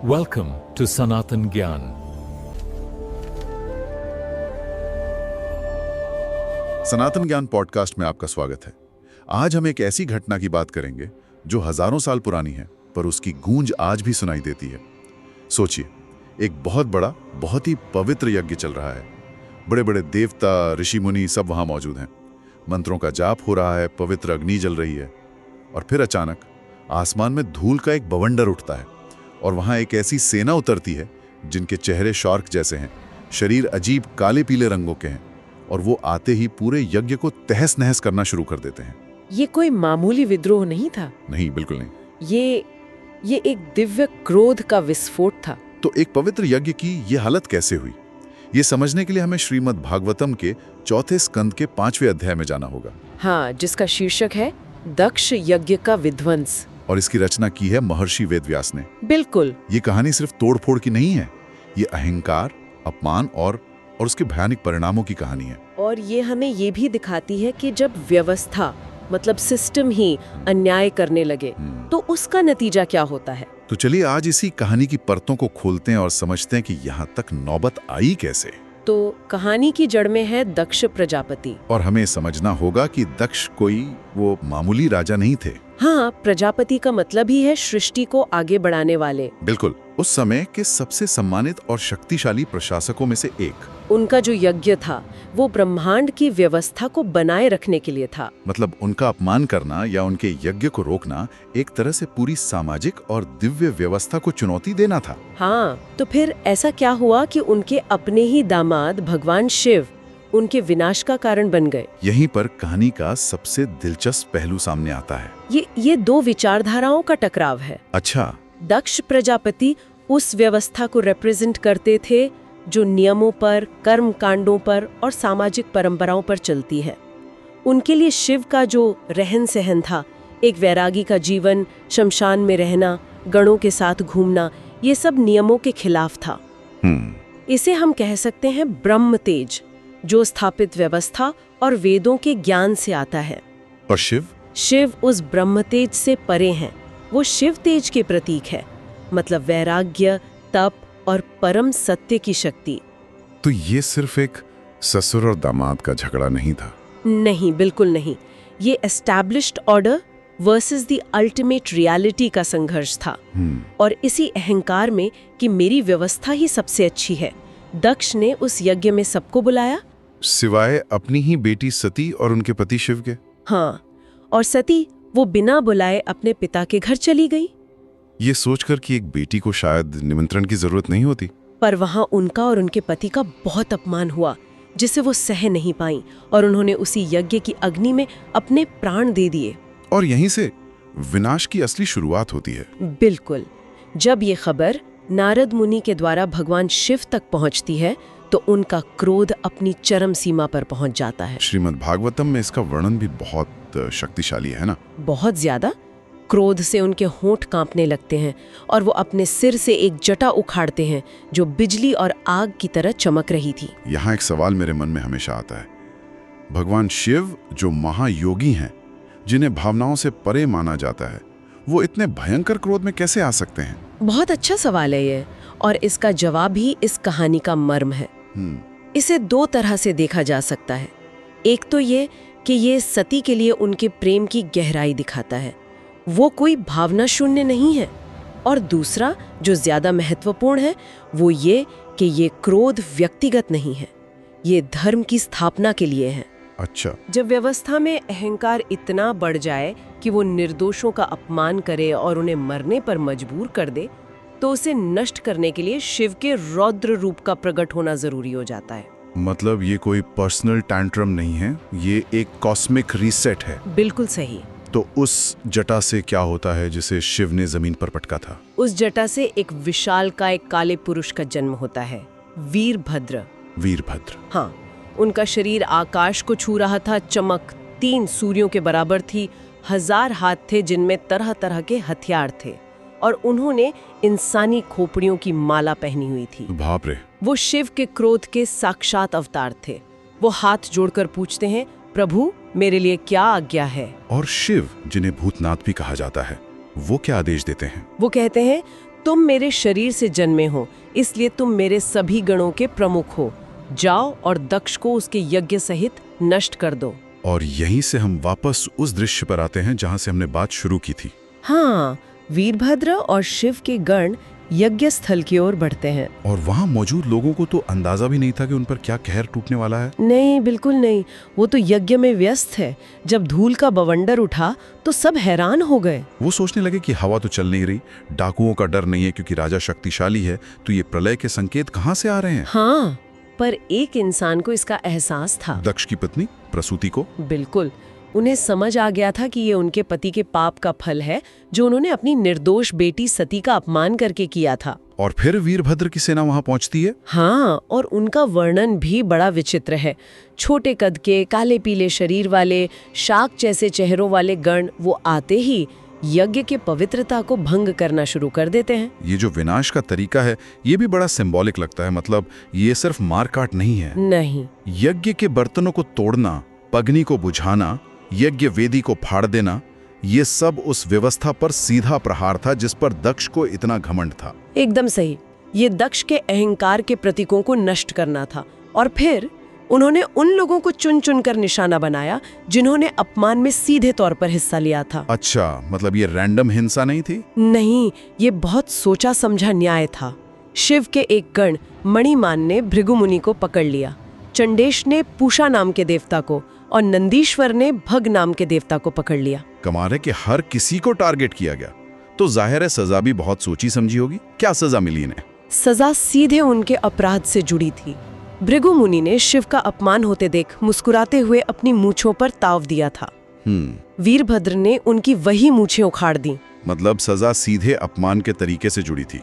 Welcome to Sanatan Gyan. सनातन ज्ञान podcast में आपका स्वागत है। आज हम एक ऐसी घटना की बात करेंगे जो हजारों साल पुरानी है, पर उसकी गूंज आज भी सुनाई देती है। सोचिए, एक बहुत बड़ा, बहुत ही पवित्र यज्ञ चल रहा है। बड़े बड़े देवता, ऋषि मुनि सब वहां मौजूद हैं। मंत्रों का जाप हो रहा है, पवित्र अग्नि जल रही है। और फिर अचानक आसमान में धूल का एक बवंडर उठता है और वहां एक ऐसी सेना उतरती है जिनके चेहरे शार्क जैसे हैं, शरीर अजीब काले पीले रंगों के हैं, और वो आते ही पूरे यज्ञ को तहस नहस करना शुरू कर देते हैं। ये कोई मामूली विद्रोह नहीं था। नहीं, बिल्कुल नहीं। ये एक दिव्य क्रोध का विस्फोट था। तो एक पवित्र यज्ञ की ये हालत कैसे हुई, ये समझने के लिए हमें श्रीमद् भागवतम के चौथे स्कंद के 5वें अध्याय में जाना होगा। हाँ, जिसका शीर्षक है दक्ष यज्ञ का विध्वंस। और इसकी रचना की है महर्षि वेदव्यास ने। बिल्कुल। ये कहानी सिर्फ तोड़फोड़ की नहीं है, ये अहंकार, अपमान और उसके भयानक परिणामों की कहानी है। और ये हमें ये भी दिखाती है कि जब व्यवस्था मतलब सिस्टम ही अन्याय करने लगे तो उसका नतीजा क्या होता है। तो चलिए आज इसी कहानी की परतों को खोलते हैं और समझते हैं कि यहाँ तक नौबत आई कैसे। तो कहानी की जड़ में है दक्ष प्रजापति। और हमें समझना होगा कि दक्ष कोई वो मामूली राजा नहीं थे। हाँ, प्रजापति का मतलब ही है सृष्टि को आगे बढ़ाने वाले। बिल्कुल, उस समय के सबसे सम्मानित और शक्तिशाली प्रशासकों में से एक। उनका जो यज्ञ था वो ब्रह्मांड की व्यवस्था को बनाए रखने के लिए था। मतलब उनका अपमान करना या उनके यज्ञ को रोकना एक तरह से पूरी सामाजिक और दिव्य व्यवस्था को चुनौती देना था। हाँ, तो फिर ऐसा क्या हुआ कि उनके अपने ही दामाद भगवान शिव उनके विनाश का कारण बन गए। यहीं पर कहानी का सबसे दिलचस्प पहलू सामने आता है। ये दो विचारधाराओं का टकराव है। अच्छा। दक्ष प्रजापति उस व्यवस्था को रिप्रेजेंट करते थे जो नियमों पर, कर्म कांडों पर और सामाजिक परंपराओं पर चलती है। उनके लिए शिव का जो रहन सहन था, एक वैरागी का जीवन, शमशान में रहना, गणों के साथ घूमना, ये सब नियमों के खिलाफ था। इसे हम कह सकते हैं ब्रह्म तेज, जो स्थापित व्यवस्था और वेदों के ज्ञान से आता है। और शिव उस ब्रह्म तेज से परे हैं। वो शिव तेज के प्रतीक है, मतलब वैराग्य, तप और परम सत्य की शक्ति। तो ये सिर्फ एक ससुर और दामाद का झगड़ा नहीं था। नहीं, बिल्कुल नहीं। ये established order versus the ultimate reality का संघर्ष था। और इसी अहंकार में कि मेरी व्यवस्था ही सबसे अच्छी है, दक्ष ने उस यज्ञ में सबको बुलाया, सिवाय अपनी ही बेटी सती और उनके पति शिव के। हाँ, और सती वो बिना बुलाए अपने पिता के घर चली गई। ये सोचकर कि एक बेटी को शायद निमंत्रण की जरूरत नहीं होती, पर वहां उनका और उनके पति का बहुत अपमान हुआ, जिसे वो सह नहीं पाई, और उन्होंने उसी यज्ञ की अग्नि में अपने प्राण दे दिए। और यहीं से विनाश की असली शुरुआत होती है। बिल्कुल। जब ये खबर नारद मुनि के द्वारा भगवान शिव तक पहुंचती है तो उनका क्रोध अपनी चरम सीमा पर पहुंच जाता है। श्रीमद् भागवतम में इसका वर्णन भी बहुत शक्तिशाली है ना। बहुत ज्यादा। क्रोध से उनके होंठ कांपने लगते हैं और वो अपने सिर से एक जटा उखाड़ते हैं जो बिजली और आग की तरह चमक रही थी। यहाँ एक सवाल मेरे मन में हमेशा आता है, भगवान शिव जो महायोगी हैं, जिन्हें भावनाओं से परे माना जाता है, वो इतने भयंकर क्रोध में कैसे आ सकते हैं? बहुत अच्छा सवाल है ये, और इसका जवाब ही इस कहानी का मर्म है। इसे दो तरह से देखा जा सकता है। एक तो ये कि ये सती के लिए उनके प्रेम की गहराई दिखाता है, वो कोई भावना शून्य नहीं है। और दूसरा जो ज्यादा महत्वपूर्ण है वो ये कि ये क्रोध व्यक्तिगत नहीं है, ये धर्म की स्थापना के लिए है। अच्छा। जब व्यवस्था में अहंकार इतना बढ़ जाए कि वो निर्दोषों का अपमान करे और उन्हें मरने पर मजबूर कर दे, तो उसे नष्ट करने के लिए शिव के रौद्र रूप का प्रकट होना जरूरी हो जाता है। मतलब ये कोई पर्सनल टैंट्रम नहीं है, ये एक कॉस्मिक रीसेट है। बिल्कुल सही। तो उस जटा से क्या होता है जिसे शिव ने जमीन पर पटका था? उस जटा से एक विशालकाय काले पुरुष का जन्म होता है, वीरभद्र। वीरभद्र। हाँ, उनका शरीर आकाश को छू रहा था, चमक 3 सूर्यों के बराबर थी, 1000 हाथ थे जिनमें तरह तरह के हथियार थे, और उन्होंने इंसानी खोपड़ियों की माला पहनी हुई थी। बाप रे। वो शिव के क्रोध के साक्षात अवतार थे। वो हाथ जोड़कर पूछते हैं, प्रभु मेरे लिए क्या आज्ञा है? और शिव, जिन्हें भूतनाथ भी कहा जाता है, वो क्या आदेश देते हैं? वो कहते हैं, तुम मेरे शरीर से जन्मे हो, इसलिए तुम मेरे सभी गणों के प्रमुख हो। जाओ और दक्ष को उसके यज्ञ सहित नष्ट कर दो। और यहीं से हम वापस उस दृश्य पर आते हैं जहां से हमने बात शुरू की थी। हाँ, वीरभद्र और शिव के गण यज्ञ स्थल की ओर बढ़ते हैं। और वहां मौजूद लोगों को तो अंदाजा भी नहीं था कि उन पर क्या कहर टूटने वाला है। नहीं, बिल्कुल नहीं। वो तो यज्ञ में व्यस्त है। जब धूल का बवंडर उठा तो सब हैरान हो गए। वो सोचने लगे कि हवा तो चल नहीं रही, डाकुओं का डर नहीं है क्योंकि राजा शक्तिशाली है, तो ये प्रलय के संकेत कहाँ से आ रहे हैं। हाँ, पर एक इंसान को इसका एहसास था। दक्ष की पत्नी प्रसूति को। बिल्कुल, उन्हें समझ आ गया था कि ये उनके पति के पाप का फल है जो उन्होंने अपनी निर्दोष बेटी सती का अपमान करके किया था। और फिर वीरभद्र की सेना वहां पहुंचती है। हाँ, और उनका वर्णन भी बड़ा विचित्र है। छोटे कद के, काले पीले शरीर वाले, शाक जैसे चेहरों वाले गण वो आते ही यज्ञ के पवित्रता को भंग करना शुरू कर देते हैं। ये जो विनाश का तरीका है ये भी बड़ा सिंबॉलिक लगता है। मतलब ये सिर्फ मार काट नहीं है। नहीं, यज्ञ के बर्तनों को तोड़ना, अग्नि को बुझाना, यज्ञ वेदी को फाड़ देना, ये सब उस व्यवस्था पर सीधा प्रहार था जिस पर दक्ष को इतना घमंड था। एकदम सही। ये दक्ष के अहंकार के प्रतीकों को नष्ट करना था। और फिर उन्होंने उन लोगों को चुन चुन कर निशाना बनाया जिन्होंने अपमान में सीधे तौर पर हिस्सा लिया था। अच्छा, मतलब ये रैंडम हिंसा नहीं थी? नहीं, ये बहुत सोचा समझा न्याय था। शिव के एक गण मणिमान ने भृगु मुनि को पकड़ लिया, चंडेश ने पूषा नाम के देवता को, और नंदीश्वर ने भग नाम के देवता को पकड़ लिया। कमाल है कि हर किसी को टारगेट किया गया, तो जाहिर है सजा भी बहुत सोची समझी होगी। क्या सजा मिली इन्हें? सजा सीधे उनके अपराध से जुड़ी थी। भृगु मुनि ने शिव का अपमान होते देख मुस्कुराते हुए अपनी मूंछों पर ताव दिया था। वीरभद्र ने उनकी वही मूंछें उखाड़ दी। मतलब सजा सीधे अपमान के तरीके से जुड़ी थी।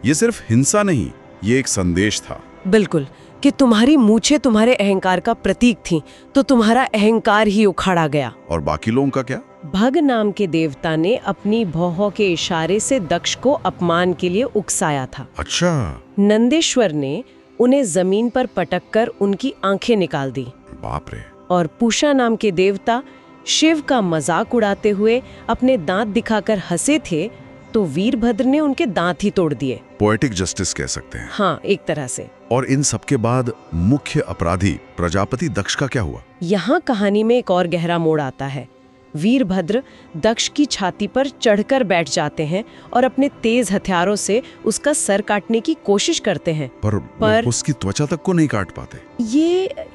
ये सिर्फ हिंसा नहीं, ये एक संदेश था। बिल्कुल, कि तुम्हारी मूंछें तुम्हारे अहंकार का प्रतीक थीं, तो तुम्हारा अहंकार ही उखाड़ा गया। और बाकी लोगों का क्या? भग नाम के देवता ने अपनी भौहों के इशारे से दक्ष को अपमान के लिए उकसाया था। अच्छा। नंदेश्वर ने उन्हें जमीन पर पटककर उनकी आंखें निकाल दी। बाप रे। और पूषा नाम के देवता शिव का मजाक उड़ाते हुए अपने दांत दिखाकर हंसे थे, तो वीरभद्र ने उनके दांत ही तोड़ दिए। पोएटिक जस्टिस कह सकते हैं। हाँ, एक तरह से। और इन सब के बाद मुख्य अपराधी प्रजापति दक्ष का क्या हुआ? यहाँ कहानी में एक और गहरा मोड़ आता है। वीरभद्र दक्ष की छाती पर चढ़कर बैठ जाते हैं और अपने तेज हथियारों से उसका सर काटने की कोशिश करते हैं। पर उसकी त्वचा तक को नहीं काट पाते।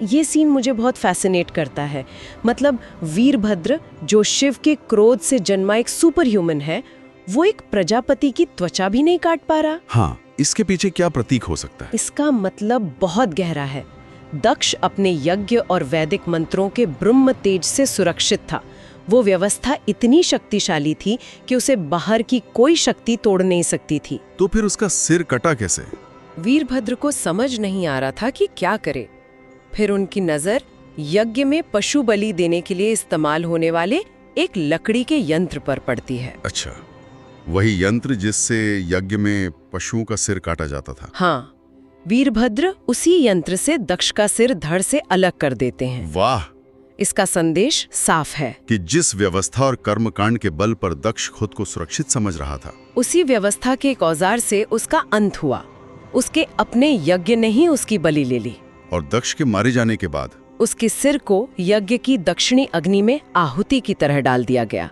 ये सीन मुझे बहुत फैसिनेट करता है। मतलब वीरभद्र, जो शिव के क्रोध से जन्मा एक सुपर ह्यूमन है, वो एक प्रजापति की त्वचा भी नहीं काट पा रहा। हाँ, इसके पीछे क्या प्रतीक हो सकता है? इसका मतलब बहुत गहरा है। दक्ष अपने यज्ञ और वैदिक मंत्रों के ब्रह्म तेज से सुरक्षित था। वो व्यवस्था इतनी शक्तिशाली थी कि उसे बाहर की कोई शक्ति तोड़ नहीं सकती थी। तो फिर उसका सिर कटा कैसे? वीरभद्र को समझ नहीं आ रहा था कि क्या करे। फिर उनकी नजर यज्ञ में पशु बलि देने के लिए इस्तेमाल होने वाले एक लकड़ी के यंत्र पर पड़ती है। अच्छा, वही यंत्र जिससे यज्ञ में पशुओं का सिर काटा जाता था। हाँ, वीरभद्र उसी यंत्र से दक्ष का सिर धड़ से अलग कर देते हैं। वाह! इसका संदेश साफ है कि जिस व्यवस्था और कर्मकांड के बल पर दक्ष खुद को सुरक्षित समझ रहा था, उसी व्यवस्था के एक औजार से उसका अंत हुआ। उसके अपने यज्ञ ने ही उसकी बलि ले ली। और दक्ष के मारे जाने के बाद उसके सिर को यज्ञ की दक्षिणी अग्नि में आहुति की तरह डाल दिया गया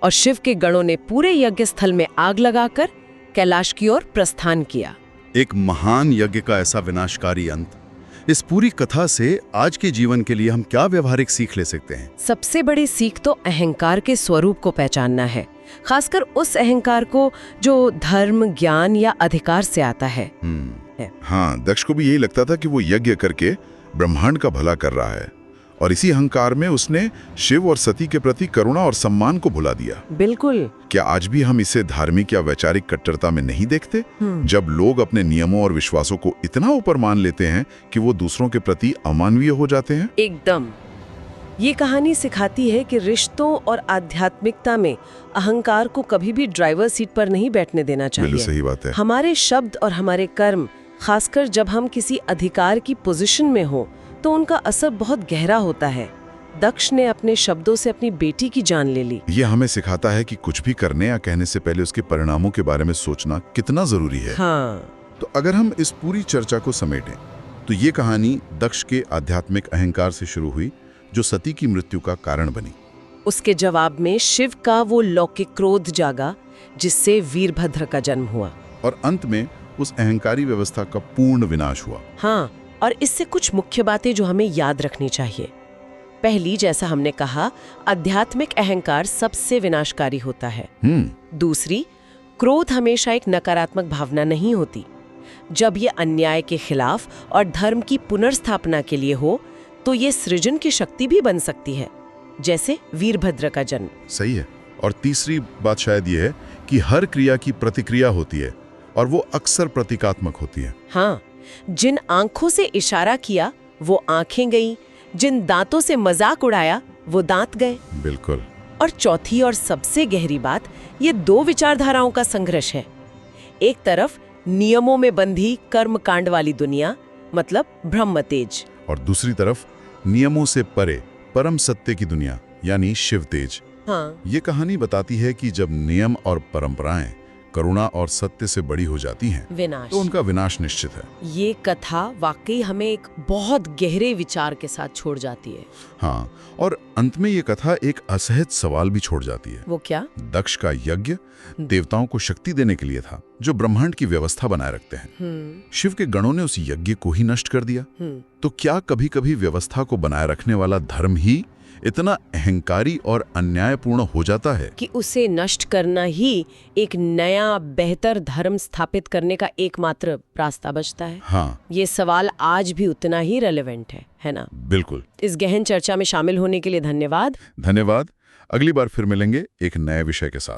और शिव के गणों ने पूरे यज्ञ स्थल में आग लगाकर कैलाश की ओर प्रस्थान किया। एक महान यज्ञ का ऐसा विनाशकारी अंत। इस पूरी कथा से आज के जीवन के लिए हम क्या व्यवहारिक सीख ले सकते हैं? सबसे बड़ी सीख तो अहंकार के स्वरूप को पहचानना है, खासकर उस अहंकार को जो धर्म, ज्ञान या अधिकार से आता है। हाँ, दक्ष को भी यही लगता था कि वो यज्ञ करके ब्रह्मांड का भला कर रहा है, और इसी अहंकार में उसने शिव और सती के प्रति करुणा और सम्मान को भुला दिया। बिल्कुल। क्या आज भी हम इसे धार्मिक या वैचारिक कट्टरता में नहीं देखते, जब लोग अपने नियमों और विश्वासों को इतना ऊपर मान लेते हैं कि वो दूसरों के प्रति अमानवीय हो जाते हैं? एकदम। ये कहानी सिखाती है कि रिश्तों और आध्यात्मिकता में अहंकार को कभी भी ड्राइवर सीट पर नहीं बैठने देना चाहिए। बिल्कुल सही बात है। हमारे शब्द और हमारे कर्म, खासकर जब हम किसी अधिकार की पोजीशन में हो, तो उनका असर बहुत गहरा होता है। दक्ष ने अपने शब्दों से अपनी बेटी की जान ले ली। ये हमें सिखाता है कि कुछ भी करने या कहने से पहले उसके परिणामों के बारे में सोचना कितना जरूरी है। हाँ। तो अगर हम इस पूरी चर्चा को समेटें तो ये कहानी दक्ष के आध्यात्मिक अहंकार से शुरू हुई जो सती की मृत्यु का कारण बनी। उसके जवाब में शिव का वो लौकिक क्रोध जागा जिससे वीरभद्र का जन्म हुआ। और अंत में उस अहंकारी व्यवस्था का पूर्ण विनाश हुआ। हाँ, और इससे कुछ मुख्य बातें जो हमें याद रखनी चाहिए। पहली, जैसा हमने कहा, आध्यात्मिक अहंकार सबसे विनाशकारी होता है। दूसरी, क्रोध हमेशा एक नकारात्मक भावना नहीं होती। जब ये अन्याय के खिलाफ और धर्म की पुनर्स्थापना के लिए हो तो ये सृजन की शक्ति भी बन सकती है, जैसे वीरभद्र का जन्म। सही है। और तीसरी बात शायद ये है कि हर क्रिया की प्रतिक्रिया होती है और वो अक्सर प्रतीकात्मक होती है। हाँ, जिन आंखों से इशारा किया वो आंखें गई, जिन दांतों से मजाक उड़ाया वो दांत गए। बिल्कुल। और चौथी और सबसे गहरी बात, ये दो विचारधाराओं का संघर्ष है। एक तरफ नियमों में बंधी कर्म कांड वाली दुनिया, मतलब ब्रह्म तेज, और दूसरी तरफ नियमों से परे परम सत्य की दुनिया, यानी शिव तेज। हाँ, ये कहानी बताती है कि जब नियम और परंपराएं करुणा और सत्य से बड़ी हो जाती हैं, विनाश। तो उनका विनाश निश्चित है। ये कथा वाकई हमें एक बहुत गहरे विचार के साथ छोड़ जाती है। हाँ, और अंत में ये कथा एक असहज सवाल भी छोड़ जाती है। वो क्या? दक्ष का यज्ञ देवताओं को शक्ति देने के लिए था, जो ब्रह्मांड की व्यवस्था बनाए रखते हैं। शिव के गणों ने उस यज्ञ को ही नष्ट कर दिया। तो क्या कभी कभी व्यवस्था को बनाए रखने वाला धर्म ही इतना अहंकारी और अन्यायपूर्ण हो जाता है कि उसे नष्ट करना ही एक नया बेहतर धर्म स्थापित करने का एकमात्र रास्ता बचता है? हाँ, ये सवाल आज भी उतना ही रेलेवेंट है ना? बिल्कुल। इस गहन चर्चा में शामिल होने के लिए धन्यवाद। धन्यवाद। अगली बार फिर मिलेंगे एक नए विषय के साथ।